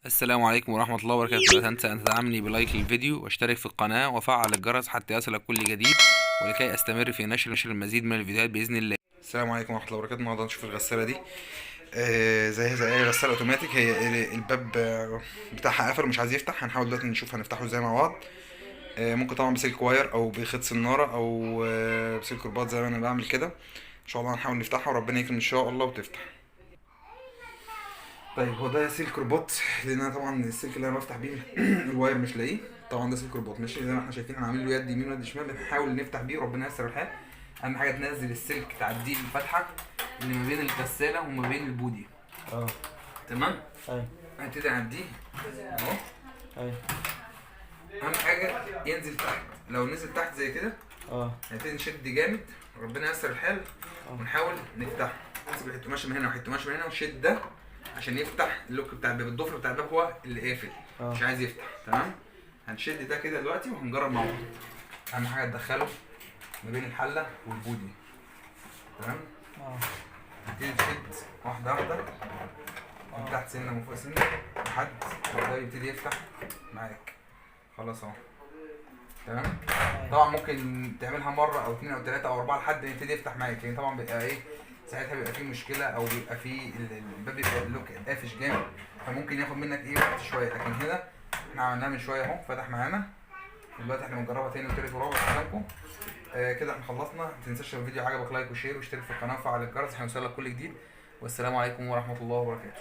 السلام عليكم ورحمة الله وبركاته. لا تنسى أن تدعمني بلايك للفيديو واشترك في القناة وفعل الجرس حتى يصلك كل جديد، ولكي أستمر في نشر المزيد من الفيديوهات بإذن الله. السلام عليكم ورحمة الله وبركاته. النهارده هنشوف الغسالة دي. زي أي غسالة أوتوماتيك، هي الباب بتاعها قفل مش عايز يفتح. هنحاول دلوقتي نشوف هنفتحه ازاي مع بعض. ممكن طبعا بسلك واير أو بخيط سنارة أو بسلك رباط زي ما أنا بعمل كده. إن شاء الله هنحاول نفتحها وربنا يكرم إن شاء الله وتفتح. طيب هو ده سلك رباط، لان انا طبعا السلك اللي انا بفتح بيه الواير مش لاقيه. طبعا ده سلك رباط ماشي، زي ما احنا شايفين انا عامل له يد يمين ويد شمال، بنحاول نفتح بيه وربنا ييسر الحال. اهم حاجه تنزل السلك تعديه الفتحه اللي ما بين الغساله وما بين البودي. اه تمام. ايوه هنبتدي نعديه اهو. ايوه اهم حاجه ينزل تحت. لو نزل تحت زي كده هنبتدي نشد جامد وربنا ييسر الحال ونحاول نفتحه. نمسك حته قماشه من هنا وحته قماشه من هنا ونشد ده عشان يفتح اللوك بتاع الباب. الضفر بتاع الباب هو اللي قافل مش عايز يفتح. تمام. هنشد ده كده دلوقتي وهنجرب مع بعض. اهم حاجه تدخله ما بين الحله والبودي. تمام. هنبتدي نشد واحده واحده من تحت سنه ومن فوق سنه لحد ما ده يبتدي يفتح معاك. خلاص اهو. تمام. طبعا ممكن تعملها مره او اتنين او تلاته او اربعه لحد ما يبتدي يفتح معاك، يعني طبعا بيبقى ايه ساعتها بيبقى فيه مشكله او بيبقى فيه الباب بيبقى اللوك قافش جامد، فممكن ياخد منك ايه وقت شويه. لكن هنا احنا عملناها من شويه اهو فتح معانا. دلوقتي احنا بنجربها تاني وتالت ورابع قدامكم. كده احنا خلصنا. ما تنساش لو الفيديو عجبك لايك وشير واشترك في القناه وفعل الجرس عشان يوصلك كل جديد. والسلام عليكم ورحمه الله وبركاته.